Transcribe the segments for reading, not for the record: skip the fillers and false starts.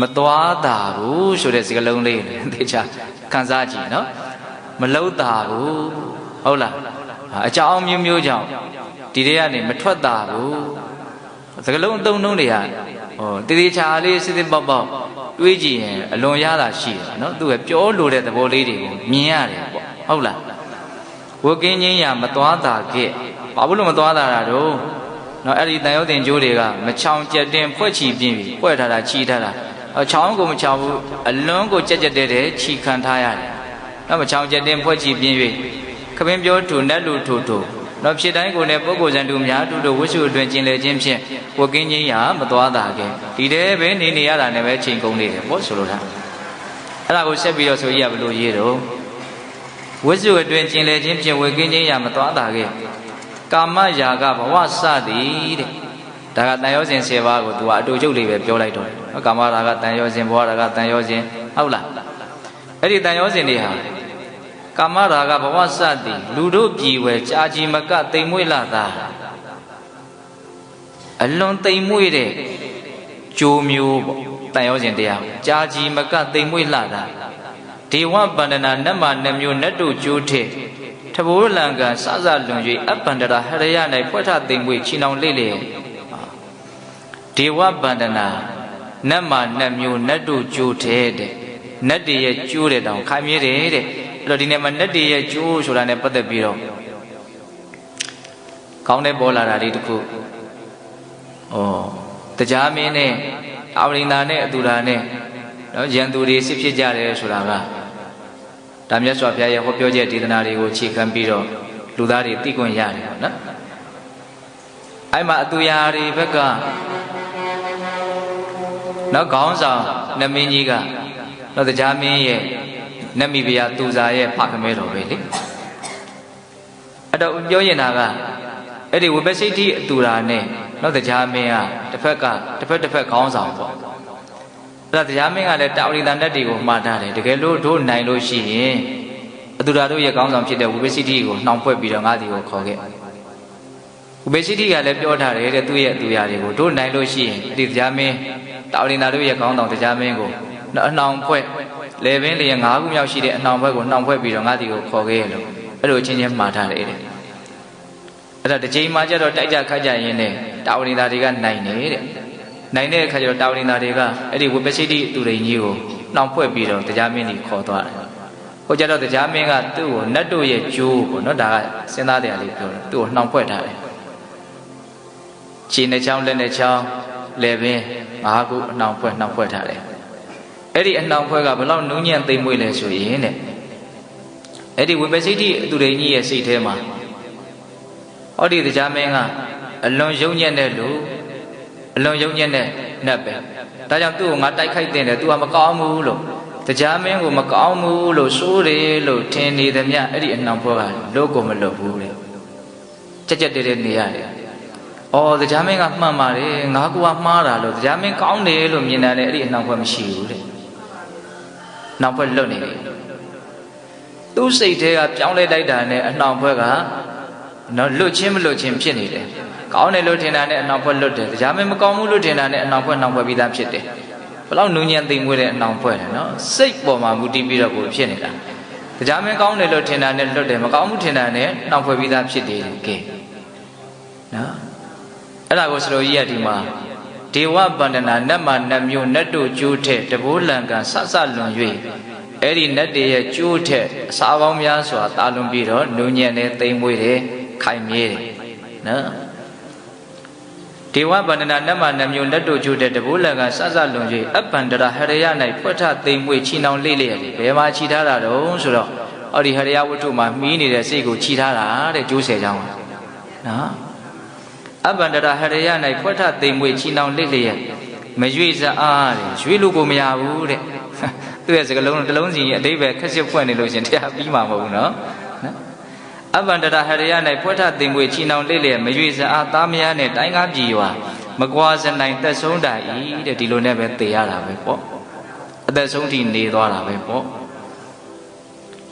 မသွားတာဘူးဆိုတဲ့စကားလုံးလေးသေချာခန်းစားကြည့်နော်မလှုပ်တာဘူးဟုတ်လားအကြောင်းမျိုးမျိုးကြောင့်ဒီတွေကနေမထွက်တာဘူးစကားလုံးအသုံးနှုန်းတွေကတေသေးချာလေးစစ်စစ်ပေါက်ပေါက်တွေးကြည့်ရင်အလွန်ရတာရှိတယ်နော်သူကပြောလို့တဲ့သဘောလေးတွေကိုမြင်ရတယ်ပေါ့ဟုတ်လားဝကင်းချင်းရမသွားတာခဲ့ဘာလို့မသွားတာတော့နော်အဲ့ဒီတန်ရုပ်တင်ကျိုးတွေကမချောင်ကြက်တင်ဖွဲ့ချီပြင်းပြီးဖွဲ့ထားတာချီထားတာချောင်းကိုမချောင်ဘူးအလွန်ကိုကြက်ကြက်တဲ့ချီခံထားရတယ်နော်မချောင်ကြက်တင်ဖွဲ့ချီပြင်း၍ခပင်းပြောထူနက်လူထူထူနော်ဖြစ်တိုင်းကိုလည်းပုဂ္ဂိုလ်ဇန်တူများတူတူဝိစုအတွင်ကျင်လေခြင်းဖြင့်ဝကင်းချင်းရမသွားတာခဲ့ဒီတည်းပဲနေရတာနဲ့ပဲချိန်ကုန်နေတယ်ပေါ့ဆိုလိုတာအဲ့ဒါကိုဆက်ပြီးတော့ဆိုရဘလို့ရေးတော့ဝိစုအတွင်ကျင်လေခြင်းဖြင့်ဝကင်းချင်းရမသွားတာခဲ့ကာမရာဂဘဝစသည်တဲ့ဒါကတန်ရောစဉ်10ပါးကိုသူကအတူချုပ်လေးပဲပြောလိုက်တော့တယ်ကာမရာဂတန်ရောစဉ်ဘဝရာဂတန်ရောစဉ်ဟုတ်လားအဲ့ဒီတန်ရောစဉ်တွေဟာကာမရာဂဘဝစသည်လူတို့ပြည်ဝဲကြာကြီးမကတိမ်မွေ့လာတာအလွန်တိမ်မွေ့တဲ့ကြိုးမျိုးပေါ့တန်ရောစဉ်တရားကြာကြီးမကတိမ်မွေ့လာတာဒေဝဗန္ဒနာနတ်မနှမျိုးနတ်တို့ကြိုးထက်ထဘိုးလံကစစလွန်၍အပန္ဒရာဟရယ၌ဖွဲ့ထသိမ့်မွေချီနှောင်လေလေဒေဝဗန္ဒနာနတ်မနှမျိုးနတ်တို့ကြိုးထဲတဲ့နတ်တည်းရဲ့ကြိုးတဲ့တောင်ခိုင်မြဲတယ်တဲ့အဲ့တော့ဒီနေ့မှာနတ်တည်းရဲ့ကြိုးဆိုတာနဲ့ပတ်သက်ပြီးတော့ကောင်းတဲ့ပေါ်လာတာလေးတစ်ခုတရားမင်းနဲ့အာဝရိန္ဒာနဲ့အတူတာနဲ့နော်ရန်သူတွေစစ်ဖြစ်ကြတယ်ဆိုတာကဒါမြတ်စွာဘုရားရဲ့ဟောပြောချက်ဒေသနာတွေကိုအခြေခံပြီးတော့လူသားတွေသိခွင့်ရတယ်ပေါ့နော်အဲ့မှာအတူရာတွေဘက်ကနော်ခေါင်းဆောင်နမင်းကြီးကနော်တရားမင်းရဲ့နတ်မိဖုရားသူစာရဲ့ဖခမဲတော်ပဲလေအဲ့တော့ပြောရင်တာကအဲ့ဒီဝိပဿိတိအတူရာနဲ့နော်တရားမင်းကတစ်ဖက်ခေါင်းဆောင်ပေါ့အဲ့ဒါတရားမင်းကလည်းတာဝရိတနတ်တွေကိုမှားထားတယ်တကယ်လို့တို့နိုင်လို့ရှိရင်အတူတာတို့ရဲ့ကောင်းဆောင်ဖြစ်တဲ့ဝိပဿိတိကိုနှောင်ဖွဲ့ပြီးတော့ငါးစီကိုခေါ်ခဲ့ဝိပဿိတိကလည်းပြောထားတယ်တဲ့သူ့ရဲ့အတူရာတွေကိုတို့နိုင်လို့ရှိရင်ဒီတရားမင်းတာဝရိတတို့ရဲ့ကောင်းဆောင်တရားမင်းကိုအနှောင်ဖွဲ့လေပင်လျင်၅ခုမြောက်ရှိတဲ့အနှောင်ဘက်ကိုနှောင်ဖွဲ့ပြီးတော့ငါးစီကိုခေါ်ခဲ့ရလို့အဲ့လိုချင်းချင်းမှားထားတယ်တဲ့အဲ့ဒါတစ်ချိန်မှကျတော့တိုက်ကြခိုက်ကြရင်းနဲ့တာဝရိတတွေကနိုင်နေတဲ့နိုင်တဲ့အခါကျတော့တာဝရိန္ဒာတွေကအဲ့ဒီဝိပဿိတိသူရိန်ကြီးကိုနှောင်ဖွဲ့ပြီးတော့တရားမင်းကြီးခေါ်သွားတယ်။ဟိုကျတော့တရားမင်းကသူ့ကိုနတ်တို့ရဲ့ကြိုးပေါ့နော်ဒါကစဉ်းစားတရားလေးပြောတယ်သူ့ကိုနှောင်ဖွဲ့ထားတယ်။ခြေနှစ်ချောင်းလက်နှစ်ချောင်းလက်ပင်၅ခုအနှောင်ဖွဲ့ထားတယ်။အဲ့ဒီအနှောင်ဖွဲ့ကဘလောက်နူးညံ့သိမ်မွေ့လဲဆိုရင်တဲ့အဲ့ဒီဝိပဿိတိသူရိန်ကြီးရဲ့စိတ်ထဲမှာဟောဒီတရားမင်းကအလွန်ယုံညံ့တဲ့လူအလွန်ယုံညံ့တဲ့နတ်ပဲဒါကြောင့်သူ့ကိုငါတိုက်ခိုက်တင်တယ်သူကမကောင်းဘူးလို့တရားမင်းကိုမကောင်းဘူးလို့စိုးတယ်လို့ထင်နေသမျှအဲ့ဒီအနှောင်ဖွဲ့ကလို့ကိုမလွတ်ဘူးလေကြက်ကြက်တဲတဲနေရတယ်။အော်တရားမင်းကမှန်ပါတယ်ငါကမှားတာလို့တရားမင်းကောင်းတယ်လို့မြင်တယ်အဲ့ဒီအနှောင်ဖွဲ့မရှိဘူးတဲ့။နှောင်ဖွဲ့လွတ်နေတယ်။သူ့စိတ်ထဲကပြောင်းလဲလိုက်တာနဲ့အနှောင်ဖွဲ့ကနော်လွတ်ချင်းမလွတ်ချင်းဖြစ်နေတယ်။ကောင်းတယ်လို့ထင်တာနဲ့အနှောင်ဖွဲ့လွတ်တယ်တရားမင်းမကောင်းဘူးလို့ထင်တာနဲ့အနှောင်ဖွဲ့ပြီးသားဖြစ်တယ်ဘလောက်နူးညံ့သိမ်မွေ့တဲ့အနှောင်ဖွဲ့တယ်နော်စိတ်ပေါ်မှာမူတည်ပြီးတော့ကိုဖြစ်နေတာတရားမင်းကောင်းတယ်လို့ထင်တာနဲ့လွတ်တယ်မကောင်းဘူးထင်တာနဲ့နှောင်ဖွဲ့ပြီးသားဖြစ်တယ်ကဲနော်အဲ့ဒါကိုစလိုကြီးကဒီမှာဒေဝဗန္ဒနာနတ်မနတ်မျိုးနတ်တို့ကျိုးထက်တဘိုးလံကဆဆလွန်၍အဲ့ဒီနတ်တွေရဲ့ကျိုးထက်အစာပေါင်းများစွာတာလွန်ပြီးတော့နူးညံ့တဲ့သိမ်မွေ့တယ်ခိုင်မြဲတယ်နော်ဒေဝဗန္ဒနာနတ်မနှမျိုးလက်တို့ကျိုးတဲ့တဘိုးလံကဆဆလွန်၍အပန္ဒရာဟရယ၌ဖွက်ထသိမ်မွေချီနှောင်လေ့လျက်ဘယ်မှာချီထားတာတော့ဆိုတော့အော်ဒီဟရယဝတ္ထုမှာမီးနေတဲ့စိတ်ကိုချီထားတာတဲ့ကျိုးဆယ်ချောင်းနော်အပန္ဒရာဟရယ၌ဖွက်ထသိမ်မွေချီနှောင်လေ့လျက်မရွေ့စအားတဲ့ရွေ့လို့ကိုမရဘူးတဲ့သူ့ရဲ့စကားလုံးတစ်လုံးစီအတိပ္ပယ်ခက်စစ်ဖွင့်နေလို့ရှင်တရားပြီးမှာမဟုတ်ဘူးနော်အပန္ဒရာဟရယ၌ဖွက်ထသိမ်မွေချီနှောင်လေ့လျက်မရွေ့စအားသားမယားနဲ့တိုင်းကားပြည်ရွာမကွာစနိုင်သက်ဆုံးတာဤတဲ့ဒီလိုနဲ့ပဲသေရတာပဲပေါ့အသက်ဆုံးထိနေသွားတာပဲပေါ့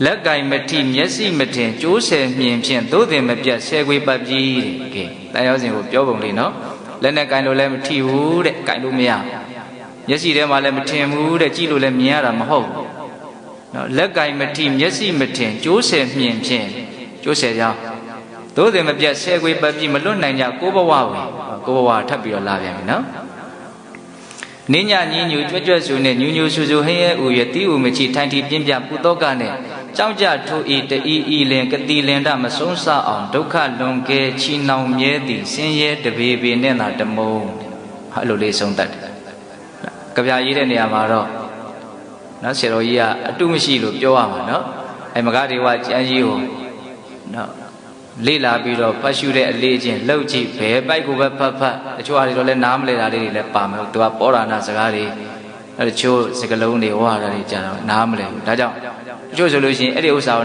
လက်ကင်မထိမျက်စိမထင်ကျိုးဆယ်မြင်ဖြင့်သို့တင်မပြတ်ဆယ်ခွေပတ်ပြီးတဲ့ကဲတန်ရောစဉ်ကိုပြောပုံလေးနော်လက်နဲ့ကင်လို့လည်းမထိဘူးတဲ့ကင်လို့မရ မျက်စိထဲမှာလည်းမထင်ဘူးတဲ့ကြည့်လို့လည်းမြင်ရတာမဟုတ်နော်လက်ကင်မထိမျက်စိမထင်ကျိုးဆယ်မြင်ဖြင့်ကျိုးဆယ်ကြောင်းသို့တယ်မပြတ်ဆဲခွေပတ်ပြီးမလွတ်နိုင်ကြကိုဘဝဝင်ကိုဘဝထပ်ပြီးတော့လာပြန်ပြီနော်နင်းညညင်းညူကြွကြွဆူနဲ့ညူညူဆူဆူဟင်းရဲဥရတီးဥမချီထိုင်တီပြင်းပြပူတော့ကနဲ့ကြောက်ကြထိုးဤတဤဤလင်ကတိလင်ဒမဆုံးစအောင်ဒုက္ခလွန်ကဲချီနှောင်မြဲသည်ဆင်းရဲတပေပေနဲ့သာတမုံအဲ့လိုလေးဆုံးတတ်တယ်ကြပြရေးတဲ့နေရာမှာတော့နော်ဆရာတော်ကြီးကအတုမရှိလို့ပြောရမှာနော်အဲမဂဒေဝကျမ်းကြီးကိုနော်လေ့လာပြီးတော့ဖတ်ရှုတဲ့အလေးချင်းလှုပ်ကြည့်ဘယ်ပိုက်ကိုပဲဖတ်တချို့ဟာတွေတော့လည်းနားမလဲတာလေးတွေလည်းပါမယ်သူကပောရဏစကားတွေအဲတချို့စကလုံးတွေဟောတာတွေကြာတော့နားမလဲဘူးဒါကြောင့်တချို့ဆိုလို့ရှိရင်အဲ့ဒီဥစ္စာကိ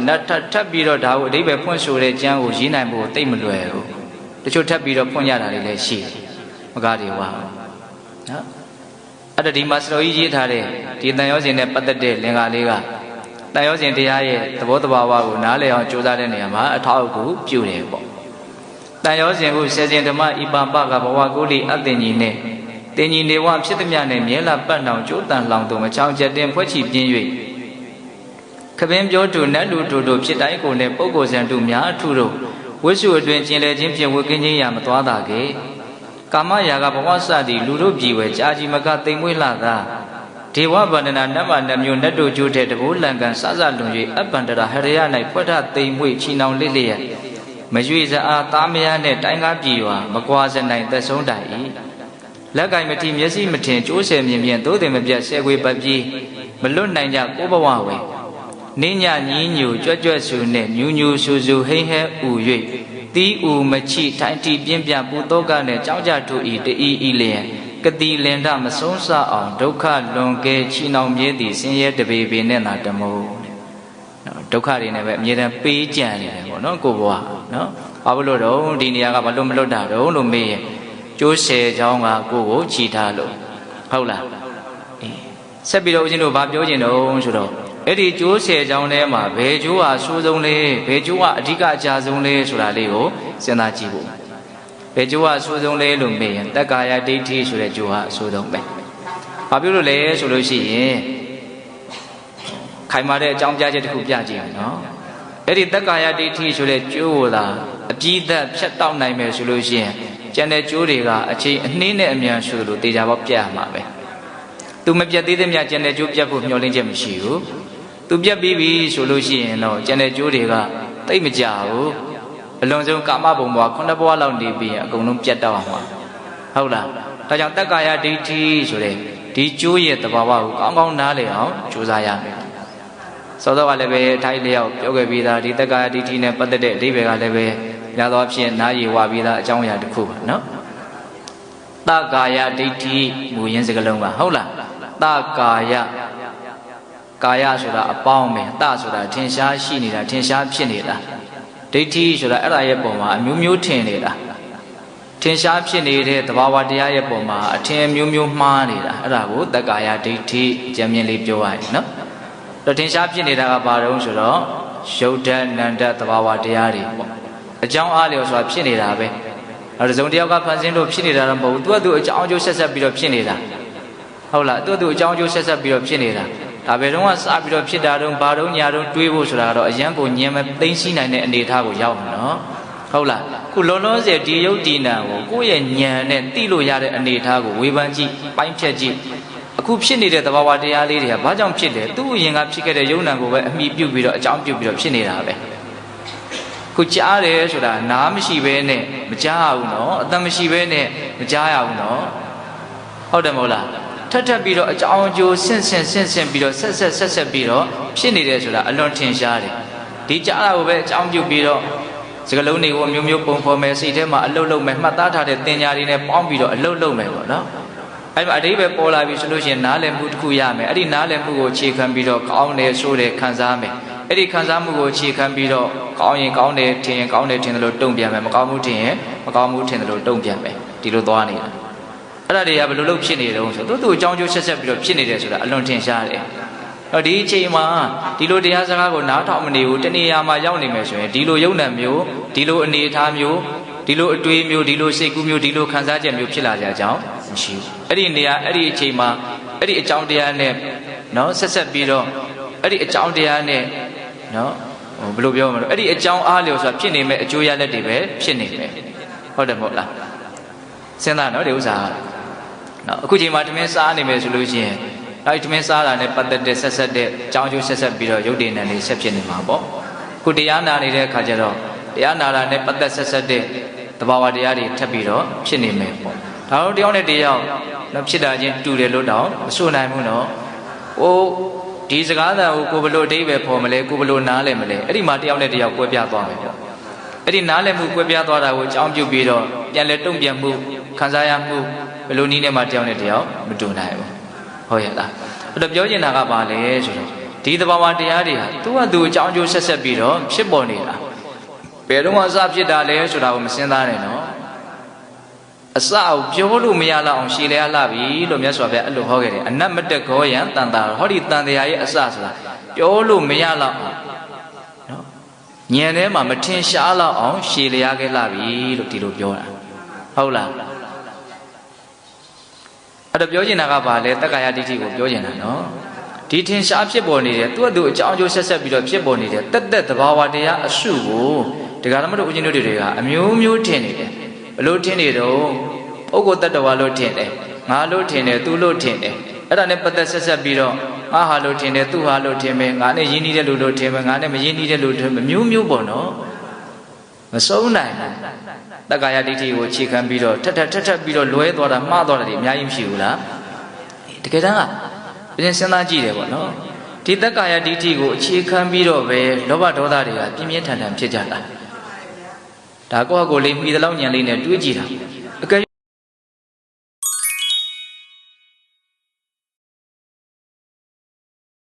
ုထပ်ပြီးတော့ဒါကိုအဓိပ္ပာယ်ဖွင့်ဆိုတဲ့ကျမ်းကိုရေးနိုင်ဖို့တိတ်မလွယ်ဘူးတချို့ထပ်ပြီးတော့ဖွင့်ရတာတွေလည်းရှိတယ်မဂဒေဝနော်အဲ့ဒါဒီမှာစတော်ကြီးရေးထားတဲ့ဒီတန်ရောစဉ်နဲ့ပတ်သက်တဲ့လင်္ကာလေးကတန်ရောစဉ်တရားရဲ့သဘောတဘာဝကိုနားလည်အောင်ကြိုးစားတဲ့နေရာမှာအထောက်အကူပြုတယ်ပေါ့တန်ရောစဉ်ကိုဆယ်စဉ်ဓမ္မဣပပကဘဝကုလိအတင်ကြီးနဲ့တင်ကြီးနေဝဖြစ်သည်များနဲ့မြဲလာပတ်နောင်ကျိုးတန်လောင်သူမချောင်ချက်တင်ဖွဲ့ချီပြင်း၍ခပင်းပြောတူနတ်လူတို့ဖြစ်တိုင်းကိုနဲ့ပုဂ္ဂိုလ်ဆန်တို့များအထုတို့ဝိစုအတွင်ကျင်လေခြင်းဖြင့်ဝိကင်းခြင်းရမသွားတာကေကာမရာဂဘဝစသည်လူတို့ပြည်ဝဲကြာကြီးမကတိမ်မွေးလာသာဒေဝဗန္ဒနာနတ်မနှမျိုးနတ်တို့ကျိုးတဲ့တဘိုးလံကန်စစလွန်၍အပန္တရာဟရယ၌ဖွက်ထတိမ်မွေးချီနှောင်လျက်မရွေစအားသားမယားနှင့်တိုင်းကားပြည်ရွာမကွာစနိုင်သက်ဆုံးတိုင်၏လက်ကင်မတိမျက်စိမထင်ကျိုးဆယ်မြင်ဖြင့်သို့တယ်မပြတ်ဆဲခွေပတ်ပြီးမလွတ်နိုင်ကြကိုဘဝဝဲနင်းညညင်းညူကြွကြွဆူနှင့်ညူညူဆူဆူဟိဟဲဥ၍တီးဥမချိထိုင်တီပြင်းပြပူတော့ကနဲ့ကြောက်ကြထူဤတဤဤလျင်ကတိလင်ဒမဆုံးစအောင်ဒုက္ခလွန်ကဲချီနှောင်မြဲသည်ဆင်းရဲတပေပေနဲ့သာတမို့နော်ဒုက္ခတွေနဲ့ပဲအမြဲတမ်းပေးကြံနေတယ်ပေါ့နော်ကိုဘွားနော်ဘာလို့တော့ဒီနေရာကဘာလို့မလွတ်တာတော့လို့မေးရင်ကျိုးဆယ်ချောင်းကကိုခြိထားလို့ဟုတ်လားအေးဆက်ပြီးတော့ဦးဇင်းတို့ဘာပြောချင်တော့ဆိုတော့အဲ့ဒီကျိုးဆယ်ချောင်းထဲမှာဘယ်ကျိုးဟာဆိုးဆုံးလဲဘယ်ကျိုးကအဓိကအကျဆုံးလဲဆိုတာလေးကိုစဉ်းစားကြည့်ဖို့ဘယ်ကျိုးကအဆိုးဆုံးလဲလို့မေးရင်တက္ကာယဒိဋ္ဌိဆိုတဲ့ကျိုးဟာအဆိုးဆုံးပဲဘာဖြစ်လို့လဲဆိုလို့ရှိရင်ခိုင်မာတဲ့အကြောင်းပြချက်တစ်ခုပြကြည့်အောင်နော်အဲ့ဒီတက္ကာယဒိဋ္ဌိဆိုတဲ့ကျိုးကိုသာအပြည့်အသက်ဖြတ်တောက်နိုင်မယ်ဆိုလို့ရှိရင်ကျန်တဲ့ကျိုးတွေကအချိန်အနှင်းနဲ့အမြန်ဆိုလို့တေချာပေါက်ပြတ်ရမှာပဲသူမပြတ်သေးသမျှကျန်တဲ့ကျိုးပြတ်ဖို့မျှော်လင့်ချက်မရှိဘူးသူပြတ်ပြီးပြီဆိုလို့ရှိရင်တော့ကျန်တဲ့ကျိုးတွေကတိတ်မကြဘူးအလွန်ဆုံးကာမဘုံဘဝ9ဘဝလောက်နေပြီးအကုန်လုံးပြတ်တော့အောင်ပါဟုတ်လားဒါကြောင့်တက္ကာယဒိဋ္ဌိဆိုတဲ့ဒီကျိုးရဲ့သဘာဝကိုကောင်းကောင်းနားလည်အောင်ကြိုးစားရမယ်စောစောကလည်းပဲထိုက်လျောက်ပြောခဲ့ပြီးသားဒီတက္ကာယဒိဋ္ဌိနဲ့ပတ်သက်တဲ့အဓိပ္ပာယ်ကလည်းပဲရသောဖြင့်နားရည်ဝပြီးသားအကြောင်းအရာတစ်ခုပါနော်တက္ကာယဒိဋ္ဌိမူရင်းစကားလုံးပါဟုတ်လားတက္ကာယကာယဆိုတာအပေါင်းပဲတဆိုတာထင်ရှားရှိနေတာထင်ရှားဖြစ်နေတာဒိဋ္ဌိဆိုတာအဲ့ဒါရဲ့ပုံမှာအမျိုးမျိုးထင်နေတာထင်ရှားဖြစ်နေတဲ့သဘာဝတရားရဲ့ပုံမှာအထင်မျိုးမျိုးမှားနေတာအဲ့ဒါကိုတက္ကာယဒိဋ္ဌိအကျဉ်းမြင်လေးပြောရရင်နော်တော့ထင်ရှားဖြစ်နေတာကဘာတုံးဆိုတော့ယုတ်ဓာတ်နန္ဒသဘာဝတရားတွေပေါ့အကြောင်းအားလျော်ဆိုတာဖြစ်နေတာပဲအဲ့ဒါဇုံတယောက်ကဖန်ဆင်းလို့ဖြစ်နေတာတော့မဟုတ်ဘူးသူကသူအကြောင်းအကျိုးဆက်ဆက်ပြီးတော့ဖြစ်နေတာဟုတ်လားသူအကြောင်းအကျိုးဆက်ဆက်ပြီးတော့ဖြစ်နေတာဒါဘယ်တော့မှစပြီးတော့ဖြစ်တာတော့ဘာတော့ညာတော့တွေးဖို့ဆိုတာကတော့အရန်ကိုညင်မဲ့သိသိနိုင်တဲ့အနေအထားကိုရောက်မှာနော်ဟုတ်လားခုလုံးလုံးစေဒီယုတ်ဒီနာကိုကိုယ့်ရဲ့ဉာဏ်နဲ့သိလို့ရတဲ့အနေအထားကိုဝေဖန်ကြည့်ပိုင်းဖြတ်ကြည့်အခုဖြစ်နေတဲ့သဘာဝတရားလေးတွေကဘာကြောင့်ဖြစ်လဲသူ့အရင်ကဖြစ်ခဲ့တဲ့ယုံ nant ကိုပဲအမိပြုတ်ပြီးတော့အကြောင်းပြုတ်ပြီးတော့ဖြစ်နေတာပဲခုကြားတယ်ဆိုတာနားမရှိဘဲနဲ့မကြားရဘူးနော်အသက်မရှိဘဲနဲ့မကြားရဘူးနော်ဟုတ်တယ်မဟုတ်လားထပ်ပြီးတော့အကြောင်းအကျိုးဆင့်ပြီးတော့ဆက်ပြီးတော့ဖြစ်နေတယ်ဆိုတာအလွန်ထင်ရှားတယ်ဒီကြားတာကိုပဲအကြောင်းပြုပြီးတော့စကလုံးတွေကိုမျိုးမျိုးပုံဖော်မယ်စိတ်ထဲမှာအလုတ်လုံးမယ်မှတ်သားထားတဲ့သင်ညာတွေနဲ့ပေါင်းပြီးတော့အလုတ်လုံးမယ်ပေါ့နော်အဲ့မှာအဓိပ္ပာယ်ပေါ်လာပြီဆိုလို့ရှိရင်နားလည်မှုတစ်ခုရမယ်အဲ့ဒီနားလည်မှုကိုအခြေခံပြီးတော့ကောင်းတယ်ဆိုတယ်ခံစားမယ်အဲ့ဒီခံစားမှုကိုအခြေခံပြီးတော့ကောင်းရင်ကောင်းတယ်ထင်ရင်ကောင်းတယ်ထင်တယ်လို့တုံ့ပြန်မယ်မကောင်းမှုထင်ရင်မကောင်းမှုထင်တယ်လို့တုံ့ပြန်မယ်ဒီလိုသွားနေတာအဲ့ဒါတွေကဘယ်လိုလုပ်ဖြစ်နေတုံးဆိုသူ့အကြောင်းကျိုးဆက်ပြီးတော့ဖြစ်နေတယ်ဆိုတာအလွန်ထင်ရှားတယ်တော့ဒီအချိန်မှာဒီလိုတရားစကားကိုနားထောင်မနေဘူးတဏှာမှာရောက်နေမယ်ဆိုရင်ဒီလိုယုံ nant မျိုးဒီလိုအနေအထားမျိုးဒီလိုအတွေးမျိုးဒီလိုစိတ်ကူးမျိုးဒီလိုခံစားချက်မျိုးဖြစ်လာကြအကြောင်းမရှိဘူးအဲ့ဒီနေရာအဲ့ဒီအချိန်မှာ အဲ့ဒီအကြောင်းတရားနဲ့နော်ဆက်ဆက်ပြီးတော့အဲ့ဒီအကြောင်းတရားနဲ့နော်ဘယ်လိုပြောမလဲအဲ့ဒီအကြောင်းအားလျော်ဆိုတာဖြစ်နေမဲ့အကျိုးရလဒ်တွေပဲဖြစ်နေမယ်ဟုတ်တယ်မဟုတ်လားစဉ်းစားနော်ဒီဥစ္စာနော်အခုချိန်မှာတမင်းစားနေမယ်ဆိုလို့ရှိရင်အဲ့ဒီတမင်းစားတာနဲ့ပတ်သက်တဲ့ဆက်ဆက်တဲ့အကြောင်းအကျိုးဆက်ဆက်ပြီးတော့ရုပ်တည်နေနေဆက်ဖြစ်နေမှာပေါ့ခုတရားနာနေတဲ့အခါကျတော့တရားနာတာနဲ့ပတ်သက်ဆက်ဆက်တဲ့သဘာဝတရားတွေထပ်ပြီးတော့ဖြစ်နေမယ်ပေါ့ဒါတော့တယောက်နဲ့တယောက်နော်ဖြစ်တာချင်းတူတယ်လို့တော့မဆိုနိုင်ဘူးနော်ဟိုဒီစကားသံကိုကိုဘလို့အဓိပ္ပာယ်ဖော်မလဲကိုဘလို့နားလဲမလဲအဲ့ဒီမှာတယောက်နဲ့တယောက်ကွဲပြားသွားမယ်ပေါ့အဲ့ဒီနားလည်မှုကွဲပြားသွားတာကိုအကြောင်းပြုပြီးတော့ပြန်လဲတုံ့ပြန်မှုခံစားရမှုဘယ်လိုနည်းနဲ့မှတယောက်နဲ့တယောက်မတူနိုင်ဘူးဟုတ်ရဲ့လားအဲ့တော့ပြောချင်တာကဘာလဲဆိုတော့ဒီသဘာဝတရားတွေဟာသူ့ဟာသူအကြောင်းအကျိုးဆက်ဆက်ပြီးတော့ဖြစ်ပေါ်နေတာဘယ်တော့မှအစဖြစ်တာလဲဆိုတာကိုမစဉ်းစားနဲ့နော်အစကိုပြောလို့မရတော့အောင်ရှည်လဲရလာပြီလို့မြတ်စွာဘုရားအဲ့လိုဟောခဲ့တယ်အနတ်မတ္တခောယံတန်တာဟောဒီတန်တရားရဲ့အစဆိုတာပြောလို့မရတော့အောင်နော်ဉာဏ်ထဲမှာမထင်ရှားတော့အောင်ရှည်လျားခဲ့လာပြီလို့ဒီလိုပြောတာဟုတ်လားအဲ့တော့ပြောချင်တာကဘာလဲတက္ကာယဒိဋ္ဌိကိုပြောချင်တာနော်ဒီထင်ရှားဖြစ်ပေါ်နေတဲ့သူ့အတူအကြောင်းအကျိုးဆက်ဆက်ပြီးတော့ဖြစ်ပေါ်နေတဲ့တက်တက်သဘာဝတရားအစုကိုဒကာသမတို့ဦးဇင်းတို့တွေကအမျိုးမျိုးထင်နေတယ်ဘလို့ထင်နေတော့ပုဂ္ဂိုလ်တ attva လို့ထင်တယ်ငါလို့ထင်တယ်သူလို့ထင်တယ်အဲ့ဒါနဲ့ပတ်သက်ဆက်ဆက်ပြီးတော့ငါဟာလို့ထင်တယ်သူဟာလို့ထင်မယ်ငါနဲ့ယဉ်နေတဲ့လူလို့ထင်မယ်ငါနဲ့မယဉ်နေတဲ့လူထင်မယ်မျိုးမျိုးပေါ့နော်မဆုံးနိုင်ဘူးတက္ကာယဒိဋ္ဌိကိုခြေခံပြီးတော့ထက်ပြီးတော့လွဲသွားတာမှားသွားတာတွေအများကြီးမရှိဘူးလားတကယ်တမ်းကပြင်စဉ်းစားကြည့်တယ်ပေါ့နော်ဒီတက္ကာယဒိဋ္ဌိကိုအခြေခံပြီးတော့ပဲလောဘဒေါသတွေကပြင်းပြင်းထန်ထန်ဖြစ်ကြတာဒါကိုယ့်အကိုလေးမိသလောက်ညံလေးနဲ့တွေးကြည့်တာအကယ်